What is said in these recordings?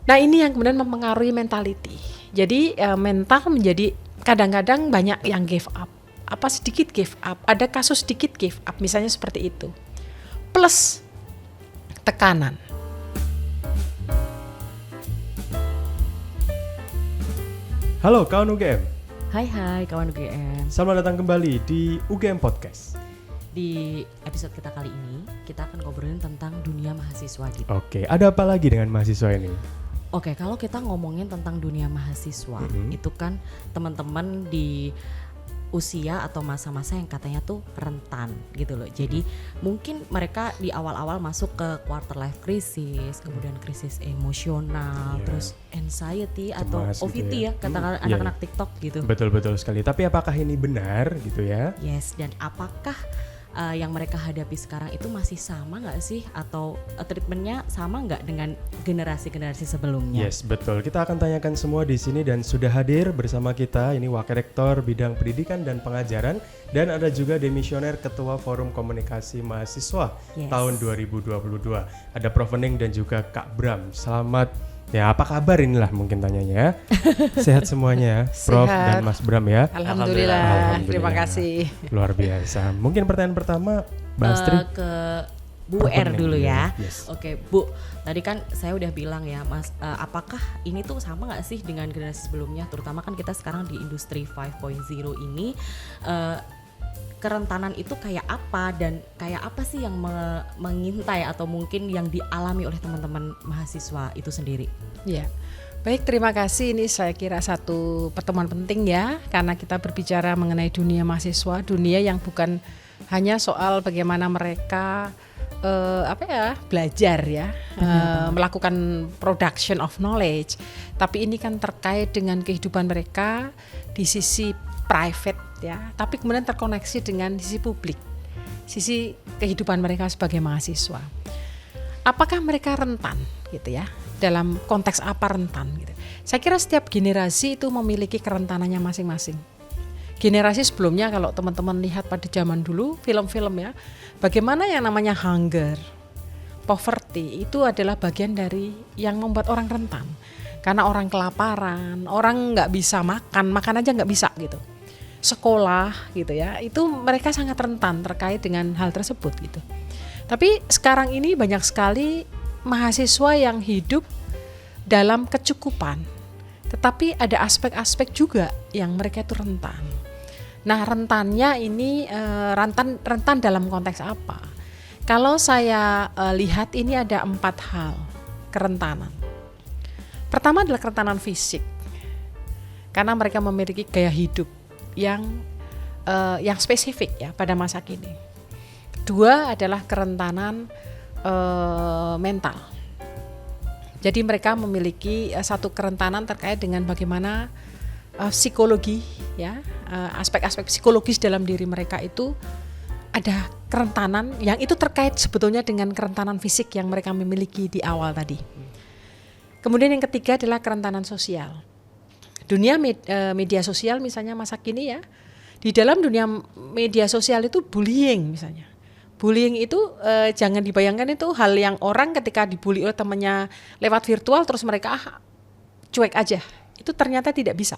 Nah ini yang kemudian mempengaruhi mentality. Jadi mental menjadi kadang-kadang banyak yang give up. Apa sedikit give up, ada kasus sedikit give up, misalnya seperti itu. Plus tekanan. Halo kawan UGM. Hai kawan UGM. Selamat datang kembali di UGM Podcast. Di episode kita kali ini, kita akan ngobrolin tentang dunia mahasiswa gitu. Oke, ada apa lagi dengan mahasiswa ini? Oke, kalau kita ngomongin tentang dunia mahasiswa, itu kan teman-teman di usia atau masa-masa yang katanya tuh rentan gitu loh. Jadi mungkin mereka di awal-awal masuk ke quarter life crisis, kemudian krisis emosional, terus anxiety atau Cemas OVT gitu ya, katakan anak-anak TikTok gitu. Betul sekali. Tapi apakah ini benar gitu ya? Yes, dan apakah yang mereka hadapi sekarang itu masih sama nggak sih, atau treatmentnya sama nggak dengan generasi-generasi sebelumnya? Yes, betul. Kita akan tanyakan semua di sini dan sudah hadir bersama kita ini Wakil Rektor Bidang Pendidikan dan Pengajaran dan ada juga Demisioner Ketua Forum Komunikasi Mahasiswa tahun 2022. Ada Prof Ening dan juga Kak Bram. Selamat. Ya, apa kabar inilah mungkin tanyanya. Sehat semuanya, Prof Sehat. dan Mas Bram ya. Alhamdulillah. Terima kasih. Luar biasa. Mungkin pertanyaan pertama, Mbak Astri. Ke Bu R dulu ya. Yes. Oke, Bu. Tadi kan saya udah bilang ya, Mas, apakah ini tuh sama nggak sih dengan generasi sebelumnya? Terutama kan kita sekarang di industri 5.0 ini, kerentanan itu kayak apa dan kayak apa sih yang mengintai atau mungkin yang dialami oleh teman-teman mahasiswa itu sendiri? Ya, baik, terima kasih. Ini saya kira satu pertemuan penting ya, karena kita berbicara mengenai dunia mahasiswa, dunia yang bukan hanya soal bagaimana mereka belajar ya, melakukan production of knowledge, tapi ini kan terkait dengan kehidupan mereka di sisi private ya, tapi kemudian terkoneksi dengan sisi publik, sisi kehidupan mereka sebagai mahasiswa. Apakah mereka rentan gitu ya? Dalam konteks apa rentan gitu. Saya kira setiap generasi itu memiliki kerentanannya masing-masing. Generasi sebelumnya kalau teman-teman lihat pada zaman dulu film-film ya, bagaimana yang namanya hunger, poverty itu adalah bagian dari yang membuat orang rentan. Karena orang kelaparan, orang nggak bisa makan aja nggak bisa gitu. Sekolah gitu ya, itu mereka sangat rentan terkait dengan hal tersebut gitu. Tapi sekarang ini banyak sekali mahasiswa yang hidup dalam kecukupan, tetapi ada aspek-aspek juga yang mereka itu rentan. Nah, rentannya ini rentan dalam konteks apa? Kalau saya lihat ini ada 4 hal kerentanan. Pertama adalah kerentanan fisik, karena mereka memiliki gaya hidup yang spesifik ya pada masa kini. Kedua adalah kerentanan mental. Jadi mereka memiliki satu kerentanan terkait dengan bagaimana psikologi ya, aspek-aspek psikologis dalam diri mereka itu ada kerentanan yang itu terkait sebetulnya dengan kerentanan fisik yang mereka miliki di awal tadi. Kemudian yang ketiga adalah kerentanan sosial. Dunia media sosial misalnya masa kini ya, di dalam dunia media sosial itu bullying misalnya. Bullying itu jangan dibayangkan itu hal yang orang ketika dibully oleh temannya lewat virtual terus mereka cuek aja. Itu ternyata tidak bisa.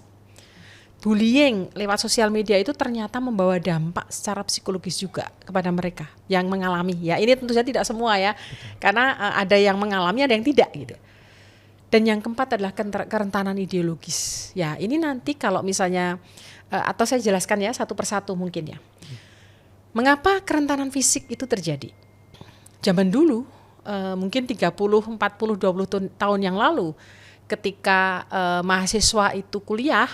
Bullying lewat sosial media itu ternyata membawa dampak secara psikologis juga kepada mereka yang mengalami. Ya ini tentu saja tidak semua ya, karena ada yang mengalami ada yang tidak gitu. Dan yang keempat adalah kerentanan ideologis. Ya ini nanti kalau misalnya, atau saya jelaskan ya satu persatu mungkin ya. Mengapa kerentanan fisik itu terjadi? Zaman dulu, mungkin 30, 40, 20 tahun yang lalu, ketika mahasiswa itu kuliah,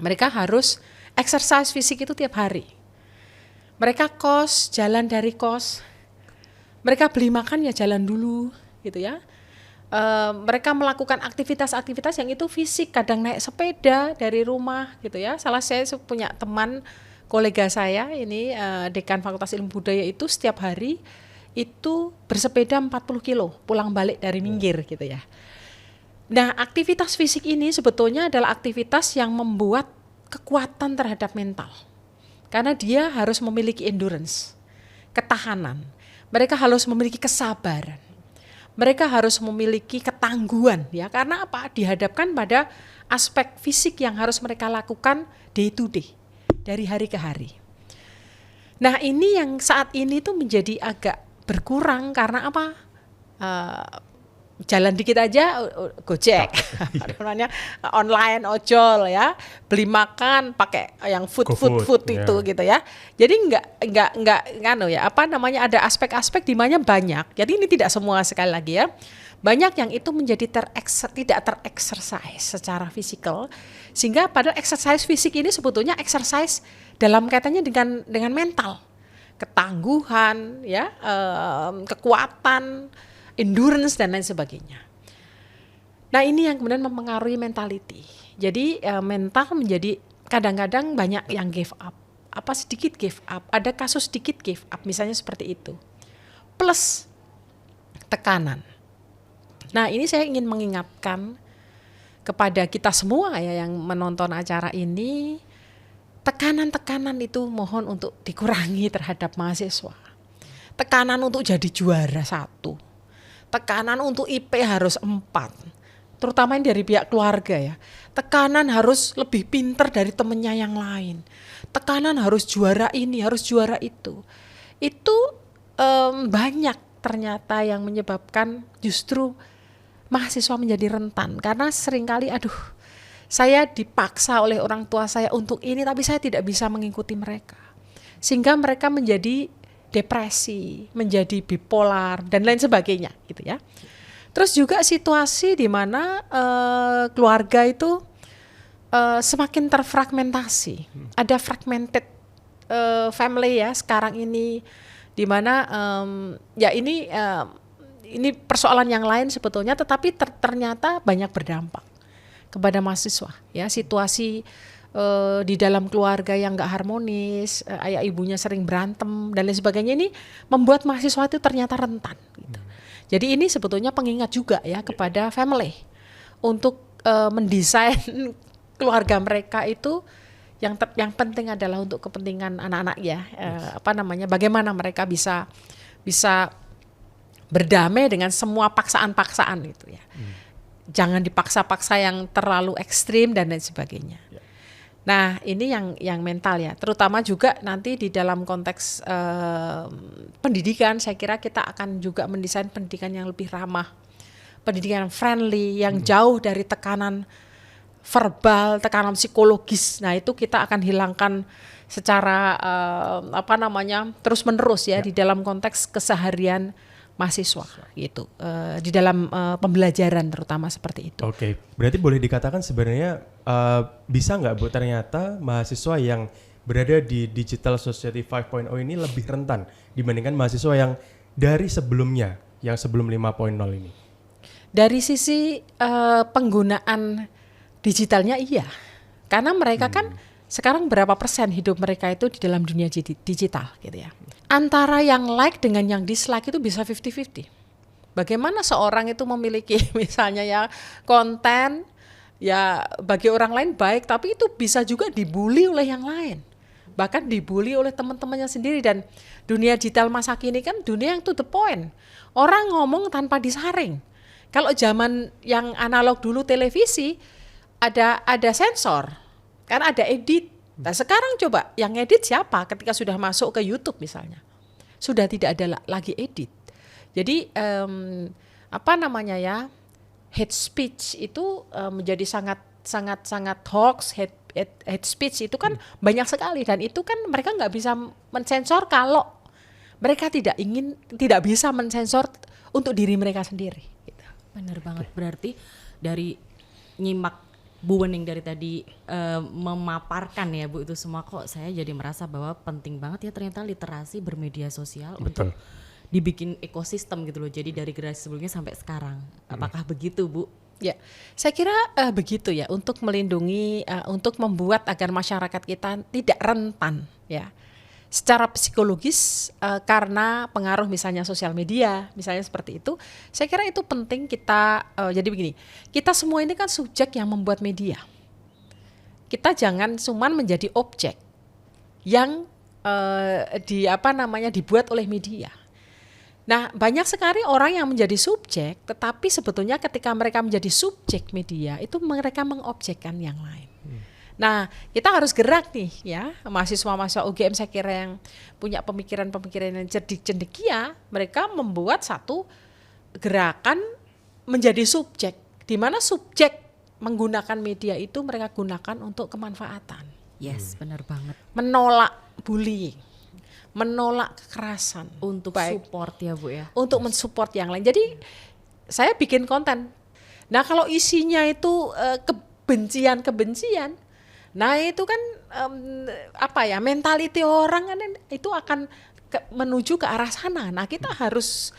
mereka harus exercise fisik itu tiap hari. Mereka kos, jalan dari kos. Mereka beli makan ya jalan dulu gitu ya. Mereka melakukan aktivitas-aktivitas yang itu fisik, kadang naik sepeda dari rumah gitu ya. Saya punya teman kolega saya ini dekan Fakultas Ilmu Budaya itu setiap hari itu bersepeda 40 kilo pulang balik dari Minggir gitu ya. Nah, aktivitas fisik ini sebetulnya adalah aktivitas yang membuat kekuatan terhadap mental. Karena dia harus memiliki endurance, ketahanan. Mereka harus memiliki kesabaran. mereka harus memiliki ketangguhan ya, karena apa? Dihadapkan pada aspek fisik yang harus mereka lakukan day to day, dari hari ke hari. Nah, ini yang saat ini tuh menjadi agak berkurang karena apa? Jalan dikit aja Gojek, namanya online ojol ya, beli makan pakai yang food itu gitu ya. Jadi nggak ya, apa namanya, ada aspek-aspek di mana banyak. Jadi ini tidak semua, sekali lagi ya, banyak yang itu menjadi tidak terexercise secara fisikal, sehingga padahal exercise fisik ini sebetulnya exercise dalam kaitannya dengan mental, ketangguhan ya, kekuatan, endurance dan lain sebagainya. Nah, ini yang kemudian mempengaruhi mentality. Jadi mental menjadi kadang-kadang banyak yang give up, sedikit give up, ada kasus sedikit give up misalnya seperti itu. Plus tekanan. Nah, ini saya ingin mengingatkan kepada kita semua ya yang menonton acara ini, tekanan-tekanan itu mohon untuk dikurangi terhadap mahasiswa. Tekanan untuk jadi juara 1. Tekanan untuk IP harus 4, terutama dari pihak keluarga ya. Tekanan harus lebih pinter dari temennya yang lain. Tekanan harus juara ini, harus juara itu. Itu banyak ternyata yang menyebabkan justru mahasiswa menjadi rentan. Karena seringkali saya dipaksa oleh orang tua saya untuk ini, tapi saya tidak bisa mengikuti mereka. Sehingga mereka menjadi depresi, menjadi bipolar dan lain sebagainya gitu ya. Terus juga situasi di mana keluarga itu semakin terfragmentasi. Ada fragmented family ya sekarang ini, di mana ya ini persoalan yang lain sebetulnya, tetapi ternyata banyak berdampak kepada mahasiswa ya. Situasi di dalam keluarga yang gak harmonis, ayah ibunya sering berantem dan lain sebagainya, ini membuat mahasiswa itu ternyata rentan gitu. Jadi ini sebetulnya pengingat juga ya kepada family untuk mendesain keluarga mereka itu yang penting adalah untuk kepentingan anak-anak ya, bagaimana mereka bisa berdamai dengan semua paksaan-paksaan itu ya. Jangan dipaksa-paksa yang terlalu ekstrim dan lain sebagainya. Nah, ini yang mental ya, terutama juga nanti di dalam konteks pendidikan, saya kira kita akan juga mendesain pendidikan yang lebih ramah, pendidikan friendly, yang jauh dari tekanan verbal, tekanan psikologis. Nah, itu kita akan hilangkan secara terus-menerus ya di dalam konteks keseharian mahasiswa gitu, di dalam pembelajaran terutama seperti itu. Oke, berarti boleh dikatakan sebenarnya bisa nggak Bu, ternyata mahasiswa yang berada di Digital Society 5.0 ini lebih rentan dibandingkan mahasiswa yang dari sebelumnya, yang sebelum 5.0 ini? Dari sisi penggunaan digitalnya iya, karena mereka kan sekarang berapa persen hidup mereka itu di dalam dunia digital gitu ya. Antara yang like dengan yang dislike itu bisa 50-50. Bagaimana seorang itu memiliki misalnya ya konten ya bagi orang lain baik, tapi itu bisa juga dibully oleh yang lain. Bahkan dibully oleh teman-temannya sendiri. Dan dunia digital masa kini kan dunia yang to the point. Orang ngomong tanpa disaring. Kalau zaman yang analog dulu televisi ada sensor, kan ada edit. Nah, sekarang coba yang edit siapa ketika sudah masuk ke YouTube misalnya? Sudah tidak ada lagi edit. Jadi hate speech itu menjadi sangat hoax, hate speech itu kan banyak sekali, dan itu kan mereka nggak bisa mensensor kalau mereka tidak bisa mensensor untuk diri mereka sendiri. Gitu. Benar banget. Berarti dari nyimak Bu Wening dari tadi memaparkan ya Bu itu semua, kok saya jadi merasa bahwa penting banget ya ternyata literasi bermedia sosial. Betul. Untuk dibikin ekosistem gitu loh. Jadi dari generasi sebelumnya sampai sekarang. Apakah begitu Bu? Ya, saya kira begitu ya, untuk melindungi, untuk membuat agar masyarakat kita tidak rentan ya secara psikologis karena pengaruh misalnya sosial media, misalnya seperti itu. Saya kira itu penting kita, jadi begini, kita semua ini kan subjek yang membuat media. Kita jangan cuman menjadi objek yang dibuat oleh media. Nah, banyak sekali orang yang menjadi subjek, tetapi sebetulnya ketika mereka menjadi subjek media, itu mereka mengobjekkan yang lain. Nah, kita harus gerak nih ya, mahasiswa-mahasiswa UGM saya kira yang punya pemikiran-pemikiran yang cerdik cendekia, mereka membuat satu gerakan menjadi subjek, di mana subjek menggunakan media itu mereka gunakan untuk kemanfaatan. Yes, benar banget. Menolak bullying, menolak kekerasan. Untuk Baik, support ya Bu ya. untuk mensupport yang lain. Jadi saya bikin konten. Nah, kalau isinya itu kebencian-kebencian, nah itu kan mentality orang kan itu akan menuju ke arah sana. Nah, kita harus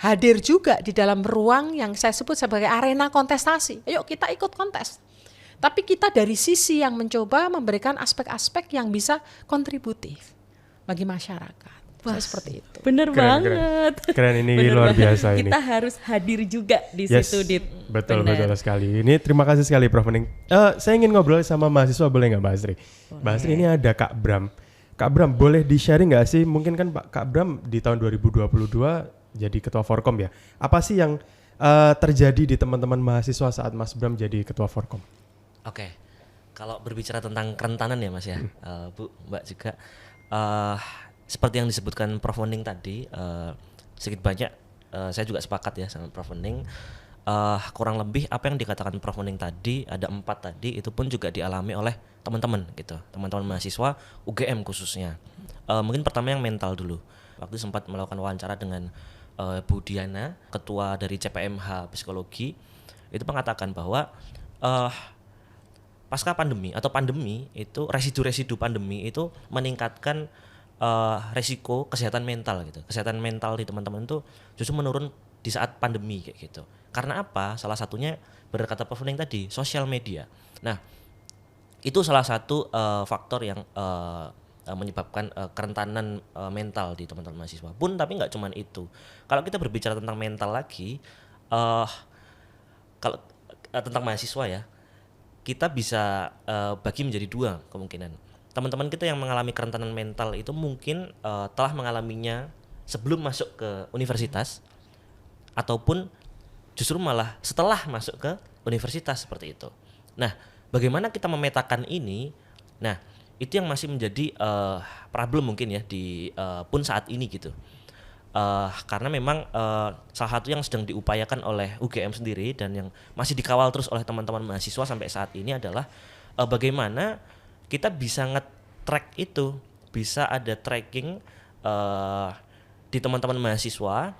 hadir juga di dalam ruang yang saya sebut sebagai arena kontestasi. Ayo kita ikut kontes. Tapi kita dari sisi yang mencoba memberikan aspek-aspek yang bisa kontributif bagi masyarakat. Saya seperti itu. Bener Keren, banget. Keren, ini Bener luar banget. biasa ini. Kita harus hadir juga di Yes, situ, Dit. betul Bener. sekali. Ini terima kasih sekali Prof Hening. Saya ingin ngobrol sama mahasiswa, boleh nggak Mbak Asri? Mbak Asri, ini ada Kak Bram. Kak Bram, boleh di-sharing nggak sih? Mungkin kan Kak Bram di tahun 2022 jadi ketua Forkom ya. Apa sih yang terjadi di teman-teman mahasiswa saat Mas Bram jadi ketua Forkom? Oke, kalau berbicara tentang kerentanan ya Mas ya, Bu, Mbak juga, seperti yang disebutkan Prof Hening tadi, sedikit banyak saya juga sepakat ya sama Prof Hening. Kurang lebih apa yang dikatakan Prof Hening tadi, ada 4 tadi, itu pun juga dialami oleh teman-teman gitu, teman-teman mahasiswa UGM khususnya. Mungkin pertama yang mental dulu. Waktu sempat melakukan wawancara dengan Bu Diana, ketua dari CPMH Psikologi, itu mengatakan bahwa pasca pandemi atau pandemi itu residu-residu pandemi itu meningkatkan resiko kesehatan mental gitu. Kesehatan mental di teman-teman itu justru menurun di saat pandemi kayak gitu. Karena apa? Salah satunya benar kata Prof Hening tadi, sosial media. Nah, itu salah satu faktor yang menyebabkan kerentanan mental di teman-teman mahasiswa pun. Tapi nggak cuma itu. Kalau kita berbicara tentang mental lagi, kalau tentang mahasiswa ya, kita bisa bagi menjadi 2 kemungkinan. Teman-teman kita yang mengalami kerentanan mental itu mungkin telah mengalaminya sebelum masuk ke universitas, ataupun justru malah setelah masuk ke universitas seperti itu. Nah, bagaimana kita memetakan ini? Nah, itu yang masih menjadi problem mungkin ya di pun saat ini gitu. Karena memang salah satu yang sedang diupayakan oleh UGM sendiri dan yang masih dikawal terus oleh teman-teman mahasiswa sampai saat ini adalah bagaimana kita bisa nge-track itu, bisa ada tracking di teman-teman mahasiswa,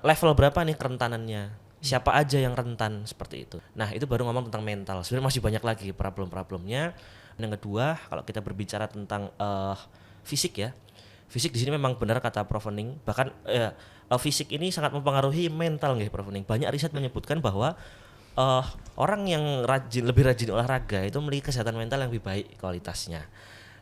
level berapa nih kerentanannya, siapa aja yang rentan seperti itu. Nah, itu baru ngomong tentang mental. Sebenarnya masih banyak lagi problem-problemnya. Yang kedua, kalau kita berbicara tentang fisik ya, fisik di sini memang benar kata Prof Hening. Bahkan fisik ini sangat mempengaruhi mental nggih Prof Hening. Banyak riset menyebutkan bahwa orang yang lebih rajin olahraga itu memiliki kesehatan mental yang lebih baik kualitasnya.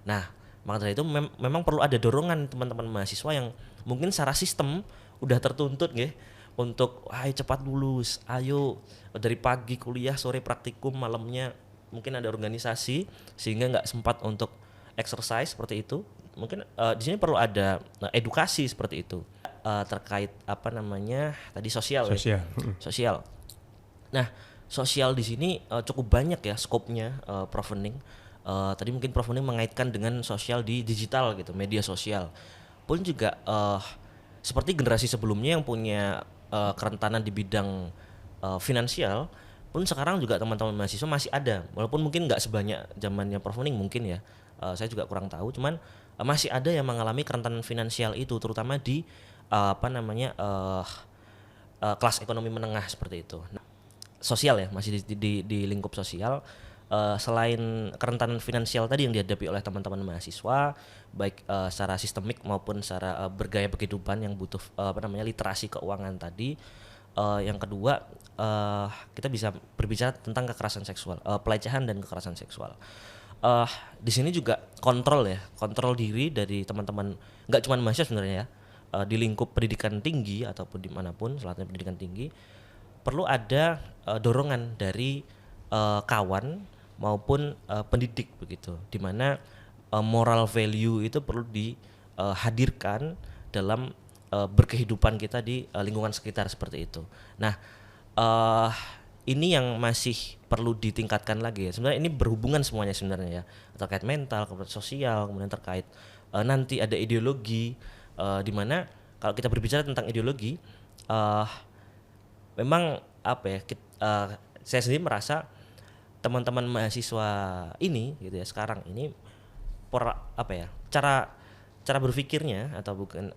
Nah, maka dari itu memang perlu ada dorongan teman-teman mahasiswa yang mungkin secara sistem udah tertuntut nggih untuk ayo cepat lulus, ayo dari pagi kuliah, sore praktikum, malamnya mungkin ada organisasi sehingga nggak sempat untuk exercise seperti itu. Mungkin di sini perlu ada edukasi seperti itu terkait tadi sosial. Ya? Sosial. Nah, sosial di sini cukup banyak ya skopnya, Prof Hening. Tadi mungkin Prof Hening mengaitkan dengan sosial di digital gitu, media sosial. Pun juga seperti generasi sebelumnya yang punya kerentanan di bidang finansial, pun sekarang juga teman-teman mahasiswa masih ada. Walaupun mungkin nggak sebanyak zamannya Prof Hening mungkin ya. Saya juga kurang tahu, cuman masih ada yang mengalami kerentanan finansial itu, terutama di kelas ekonomi menengah seperti itu. Nah, sosial ya, masih di lingkup sosial. Selain kerentanan finansial tadi yang dihadapi oleh teman-teman mahasiswa, baik secara sistemik maupun secara bergaya kehidupan yang butuh literasi keuangan tadi. Yang kedua, kita bisa berbicara tentang kekerasan seksual, pelecehan dan kekerasan seksual. Di sini juga kontrol diri dari teman-teman, nggak cuma mahasiswa sebenarnya ya, di lingkup pendidikan tinggi ataupun dimanapun selain pendidikan tinggi, perlu ada dorongan dari kawan maupun pendidik begitu, dimana moral value itu perlu dihadirkan dalam berkehidupan kita di lingkungan sekitar seperti itu. Nah, ini yang masih perlu ditingkatkan lagi ya. Sebenarnya ini berhubungan semuanya sebenarnya ya, terkait mental, kemudian sosial, kemudian terkait nanti ada ideologi, di mana kalau kita berbicara tentang ideologi, memang apa ya? Saya sendiri merasa teman-teman mahasiswa ini gitu ya sekarang ini cara berpikirnya atau bukan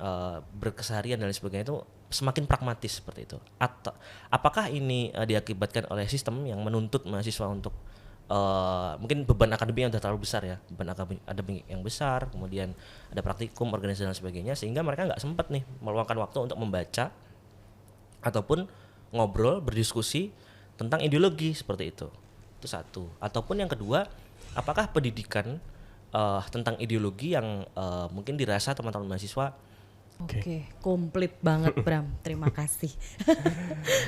berkeseharian dan lain sebagainya itu semakin pragmatis seperti itu. Atau apakah ini diakibatkan oleh sistem yang menuntut mahasiswa untuk mungkin beban akademik yang sudah terlalu besar ya, beban akademik yang besar, kemudian ada praktikum, organisasi dan sebagainya, sehingga mereka nggak sempat nih meluangkan waktu untuk membaca ataupun ngobrol, berdiskusi tentang ideologi seperti itu. Itu satu. Ataupun yang kedua, apakah pendidikan tentang ideologi yang mungkin dirasa teman-teman mahasiswa Oke, komplit banget Bram, terima kasih.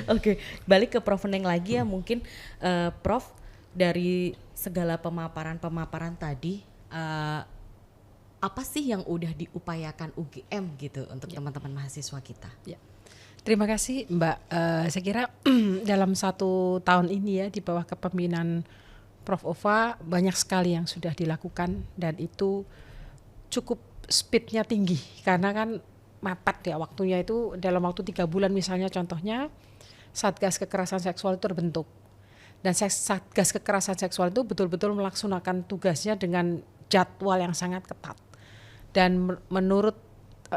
Oke, balik ke Prof Neng lagi ya mungkin Prof, dari segala pemaparan tadi apa sih yang udah diupayakan UGM gitu untuk teman-teman mahasiswa kita? Ya. Terima kasih Mbak. Saya kira dalam 1 tahun ini ya di bawah kepemimpinan Prof Ova banyak sekali yang sudah dilakukan dan itu cukup speednya tinggi karena kan mepet ya waktunya itu dalam waktu 3 bulan misalnya contohnya Satgas Kekerasan Seksual itu terbentuk dan Satgas Kekerasan Seksual itu betul-betul melaksanakan tugasnya dengan jadwal yang sangat ketat dan menurut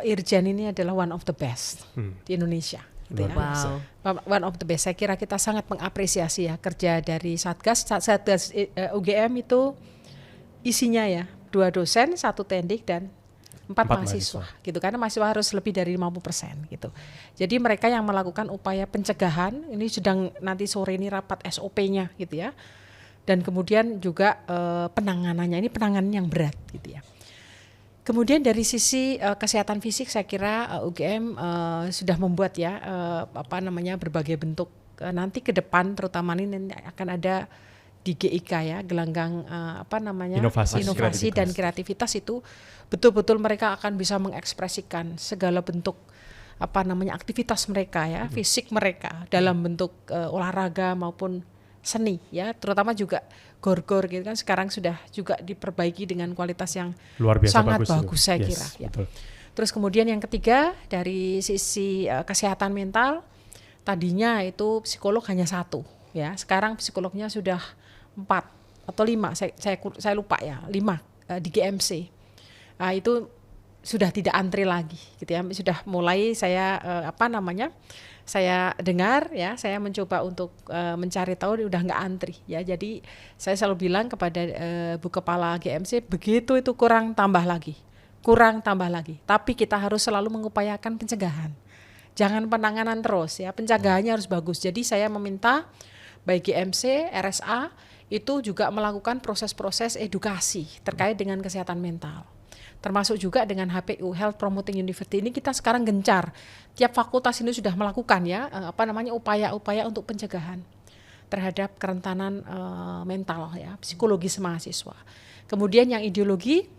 Irjen ini adalah one of the best di Indonesia. Gitu ya. Wow. One of the best. Saya kira kita sangat mengapresiasi ya kerja dari Satgas UGM itu isinya ya 2 dosen, 1 tendik dan 4 mahasiswa gitu karena mahasiswa harus lebih dari 50% gitu. Jadi mereka yang melakukan upaya pencegahan ini sedang nanti sore ini rapat SOP-nya gitu ya. Dan kemudian juga penanganannya ini penanganan yang berat gitu ya. Kemudian dari sisi kesehatan fisik saya kira UGM sudah membuat ya berbagai bentuk nanti ke depan terutama ini akan ada di GIK ya gelanggang inovasi dan kreativitas itu betul-betul mereka akan bisa mengekspresikan segala bentuk aktivitas mereka ya fisik mereka dalam bentuk olahraga maupun seni ya terutama juga gor-gor gitu kan sekarang sudah juga diperbaiki dengan kualitas yang luar biasa sangat bagus saya kira ya. Betul. Terus kemudian yang ketiga dari sisi kesehatan mental tadinya itu psikolog hanya 1 ya sekarang psikolognya sudah 4 atau 5 saya lupa ya 5 di GMC itu sudah tidak antri lagi gitu ya sudah mulai saya saya dengar ya saya mencoba untuk mencari tahu udah nggak antri ya jadi saya selalu bilang kepada Bu Kepala GMC begitu itu kurang tambah lagi tapi kita harus selalu mengupayakan pencegahan jangan penanganan terus ya pencegahannya harus bagus jadi saya meminta baik GMC RSA itu juga melakukan proses-proses edukasi terkait dengan kesehatan mental termasuk juga dengan HPU Health Promoting University ini kita sekarang gencar tiap fakultas ini sudah melakukan ya upaya-upaya untuk pencegahan terhadap kerentanan mental ya psikologis mahasiswa. Kemudian yang ideologi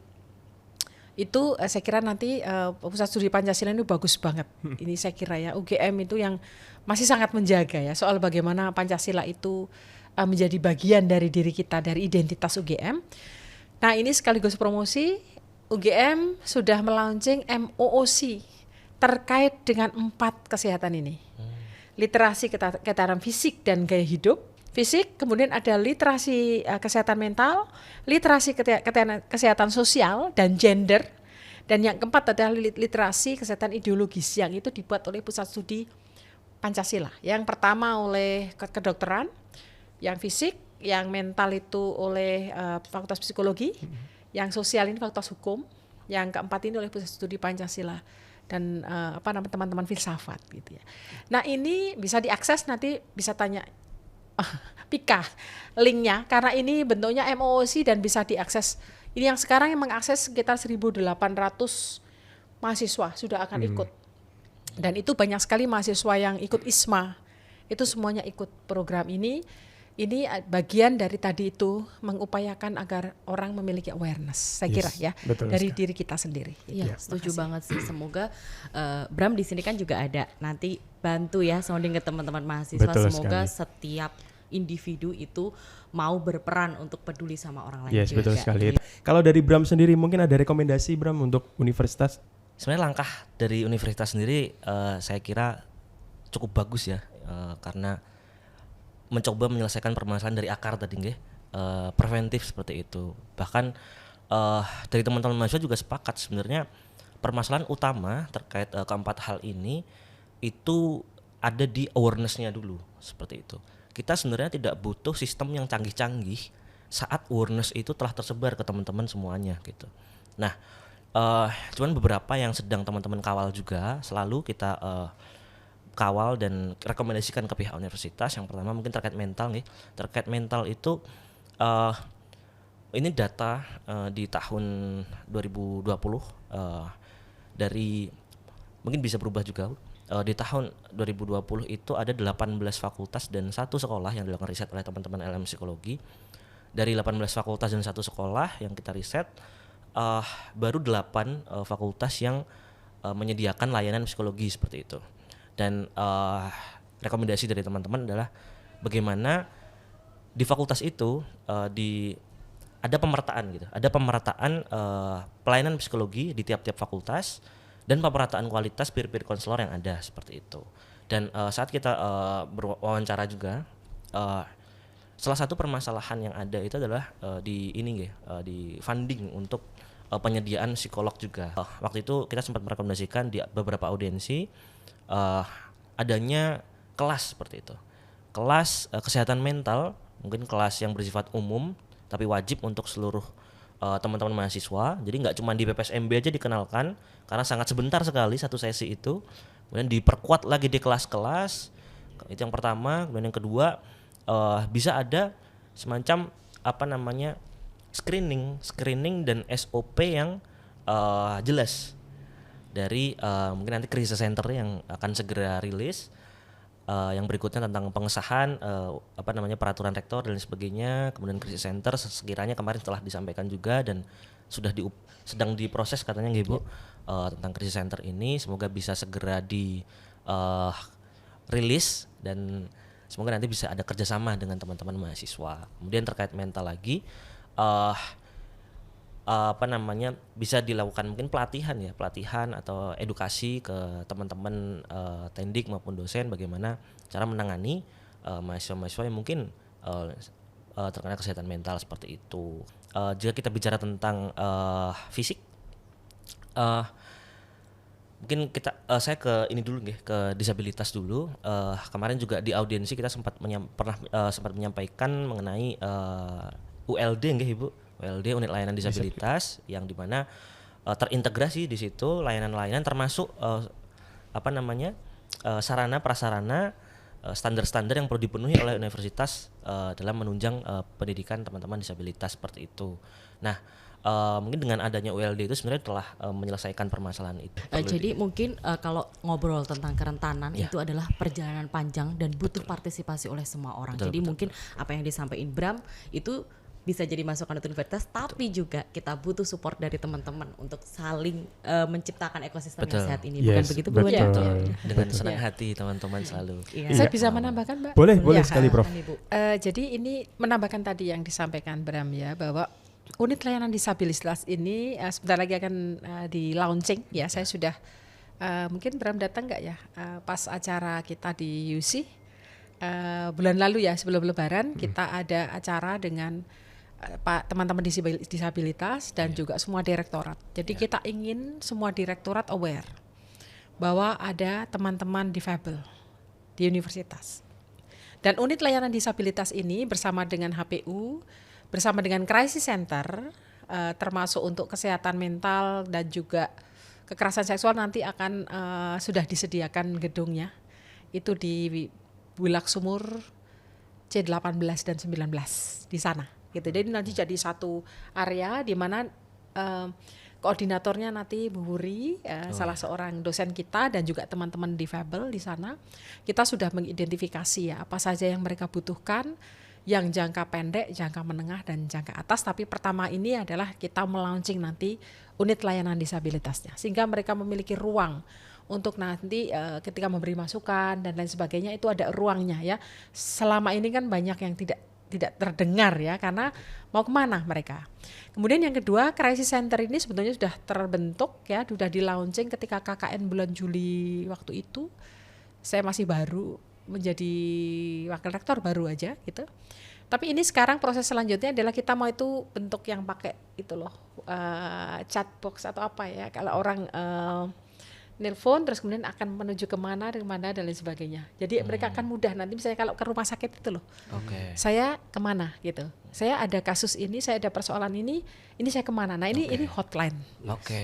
itu saya kira nanti Pusat Studi Pancasila ini bagus banget. Ini saya kira ya UGM itu yang masih sangat menjaga ya soal bagaimana Pancasila itu menjadi bagian dari diri kita dari identitas UGM. Nah ini sekaligus promosi UGM sudah melaunching MOOC terkait dengan 4 kesehatan ini. Literasi ketahanan fisik dan gaya hidup, fisik, kemudian ada literasi kesehatan mental, literasi kesehatan sosial dan gender, dan yang keempat adalah literasi kesehatan ideologis yang itu dibuat oleh Pusat Studi Pancasila. Yang pertama oleh kedokteran, yang fisik, yang mental itu oleh Fakultas Psikologi, yang sosial ini Fakultas Hukum, yang keempat ini oleh Pusat Studi Pancasila dan teman-teman filsafat gitu ya. Nah ini bisa diakses nanti bisa tanya Pika linknya karena ini bentuknya MOOC dan bisa diakses. Ini yang sekarang yang mengakses sekitar 1.800 mahasiswa sudah akan ikut dan itu banyak sekali mahasiswa yang ikut ISMA itu semuanya ikut program ini ini bagian dari tadi itu mengupayakan agar orang memiliki awareness, saya kira ya, betul dari sekali. diri kita sendiri. Iya, setuju banget sih. Semoga Bram di sini kan juga ada nanti bantu ya sounding ke teman-teman mahasiswa. Betul Semoga sekali. setiap individu itu mau berperan untuk peduli sama orang lain Yes, juga. betul sekali. Kalau dari Bram sendiri mungkin ada rekomendasi Bram untuk universitas? Sebenarnya langkah dari universitas sendiri saya kira cukup bagus ya, karena mencoba menyelesaikan permasalahan dari akar tadi nggih, preventif seperti itu. Bahkan dari teman-teman mahasiswa juga sepakat sebenarnya permasalahan utama terkait keempat hal ini itu ada di awareness-nya dulu seperti itu. Kita sebenarnya tidak butuh sistem yang canggih-canggih saat awareness itu telah tersebar ke teman-teman semuanya gitu. Nah, cuman beberapa yang sedang teman-teman kawal juga selalu kita kawal dan rekomendasikan ke pihak universitas. Yang pertama mungkin terkait mental nih. Terkait mental itu ini data di tahun 2020 dari mungkin bisa berubah juga. Di tahun 2020 itu ada 18 fakultas dan 1 sekolah yang dilakukan riset oleh teman-teman LM Psikologi. Dari 18 fakultas dan 1 sekolah yang kita riset, baru 8 fakultas yang menyediakan layanan psikologi seperti itu. Dan rekomendasi dari teman-teman adalah bagaimana di fakultas itu ada pemerataan gitu, ada pemerataan pelayanan psikologi di tiap-tiap fakultas dan pemerataan kualitas peer-peer counselor yang ada seperti itu. Dan saat kita berwawancara juga, salah satu permasalahan yang ada itu adalah di funding untuk penyediaan psikolog juga. Waktu itu kita sempat merekomendasikan di beberapa audiensi adanya kelas seperti itu, kelas kesehatan mental, mungkin kelas yang bersifat umum tapi wajib untuk seluruh teman-teman mahasiswa. Jadi nggak cuma di PPSMB aja dikenalkan karena sangat sebentar sekali satu sesi itu, kemudian diperkuat lagi di kelas-kelas. Itu yang pertama. Kemudian yang kedua, bisa ada semacam screening dan SOP yang jelas dari mungkin nanti krisis center yang akan segera rilis. Yang berikutnya tentang pengesahan peraturan rektor dan sebagainya. Kemudian krisis center sekiranya kemarin telah disampaikan juga dan sudah sedang diproses katanya nggih Bu, tentang krisis center ini. Semoga bisa segera di rilis dan semoga nanti bisa ada kerjasama dengan teman-teman mahasiswa. Kemudian terkait mental lagi, bisa dilakukan mungkin pelatihan atau edukasi ke teman-teman tendik maupun dosen bagaimana cara menangani mahasiswa-mahasiswa yang mungkin terkena kesehatan mental seperti itu. Jika kita bicara tentang fisik, mungkin saya ke ini dulu ke disabilitas dulu. Kemarin juga di audiensi kita sempat menyampaikan mengenai ULD Ibu. ULD, unit layanan disabilitas, yang dimana terintegrasi di situ layanan-layanan termasuk sarana prasarana standar-standar yang perlu dipenuhi oleh universitas dalam menunjang pendidikan teman-teman disabilitas seperti itu. Nah, mungkin dengan adanya ULD itu sebenarnya telah menyelesaikan permasalahan itu. Jadi mungkin kalau ngobrol tentang kerentanan Ya. itu adalah perjalanan panjang dan butuh partisipasi oleh semua orang. Jadi mungkin apa yang disampaikan Bram itu bisa jadi masukan untuk universitas, tapi juga kita butuh support dari teman-teman untuk saling menciptakan ekosistem yang sehat ini. Bukan begitu Bu? betul. Ya. Dengan senang hati teman-teman selalu. Saya bisa menambahkan Mbak? Boleh Ya, sekali Prof. jadi ini menambahkan tadi yang disampaikan Bram ya, bahwa unit layanan disabilitas ini sebentar lagi akan di launching ya. Saya sudah mungkin Bram datang nggak ya pas acara kita di UC bulan lalu ya, sebelum Lebaran kita ada acara dengan Pak teman-teman disabilitas dan juga semua direktorat. Jadi kita ingin semua direktorat aware bahwa ada teman-teman difabel di universitas. Dan unit layanan disabilitas ini bersama dengan HPU, bersama dengan crisis center, termasuk untuk kesehatan mental dan juga kekerasan seksual nanti akan sudah disediakan gedungnya. Itu di Bulak Sumur C18 dan 19 di sana. Gitu. Jadi nanti jadi satu area di mana koordinatornya nanti Bu Wuri, salah seorang dosen kita dan juga teman-teman difabel di sana. Kita sudah mengidentifikasi ya apa saja yang mereka butuhkan. yang jangka pendek, jangka menengah, dan jangka atas. Tapi pertama ini adalah kita melaunching nanti unit layanan disabilitasnya, sehingga mereka memiliki ruang untuk nanti ketika memberi masukan dan lain sebagainya itu ada ruangnya ya. Selama ini kan banyak yang tidak terdengar ya, karena mau kemana mereka. Kemudian yang kedua, crisis center ini sebetulnya sudah terbentuk ya, sudah di launching ketika KKN bulan Juli waktu itu. Saya masih baru menjadi wakil rektor, baru aja gitu. Tapi ini sekarang proses selanjutnya adalah kita mau itu bentuk yang pakai itu loh, chat box atau apa ya, kalau orang nelpon terus kemudian akan menuju kemana dan lain sebagainya. Jadi mereka akan mudah nanti misalnya kalau ke rumah sakit itu loh, saya kemana gitu. Saya ada kasus ini, saya ada persoalan ini saya kemana. Nah ini hotline,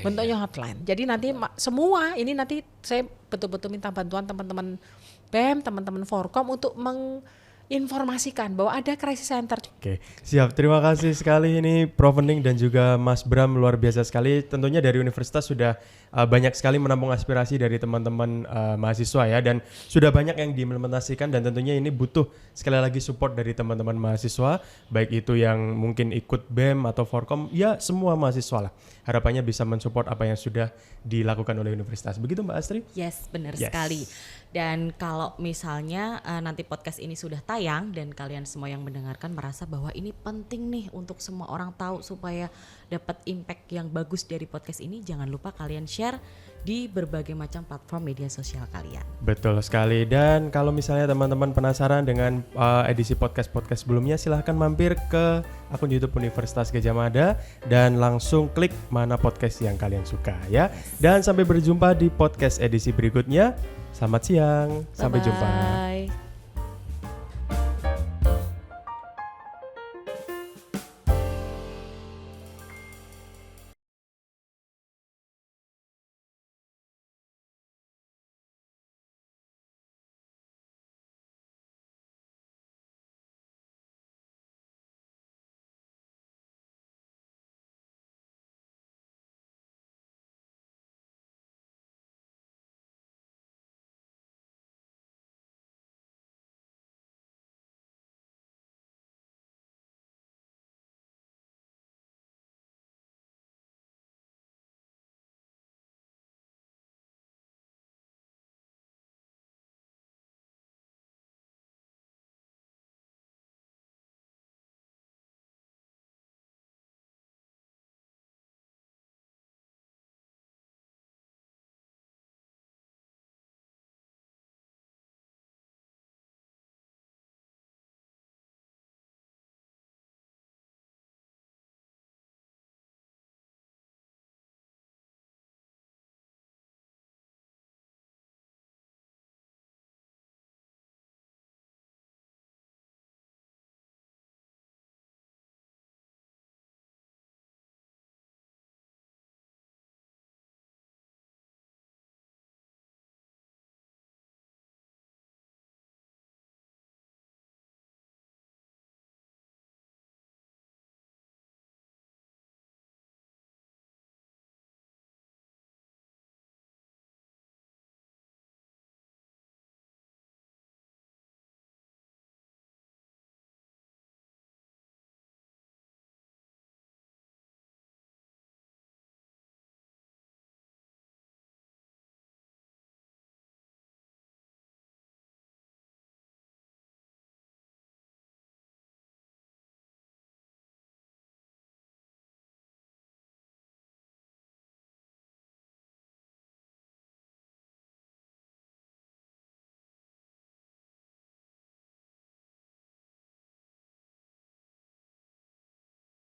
bentuknya hotline. Jadi nanti semua ini nanti saya betul-betul minta bantuan teman-teman BEM, teman-teman Forkom untuk menginformasikan bahwa ada crisis center. Oke, siap. Terima kasih sekali ini Prof Ening dan juga Mas Bram, luar biasa sekali. Tentunya dari universitas sudah banyak sekali menampung aspirasi dari teman-teman mahasiswa ya, dan sudah banyak yang diimplementasikan, dan tentunya ini butuh sekali lagi support dari teman-teman mahasiswa, baik itu yang mungkin ikut BEM atau Forkom, ya semua mahasiswa lah. Harapannya bisa mensupport apa yang sudah dilakukan oleh universitas. Begitu Mbak Astri? Yes, benar sekali. Dan kalau misalnya nanti podcast ini sudah tayang dan kalian semua yang mendengarkan merasa bahwa ini penting nih untuk semua orang tahu supaya dapat impact yang bagus dari podcast ini, jangan lupa kalian share di berbagai macam platform media sosial kalian. Betul sekali. Dan kalau misalnya teman-teman penasaran dengan edisi podcast-podcast sebelumnya, silahkan mampir ke akun YouTube Universitas Gadjah Mada dan langsung klik mana podcast yang kalian suka ya. Dan sampai berjumpa di podcast edisi berikutnya. Selamat siang, sampai jumpa. Bye.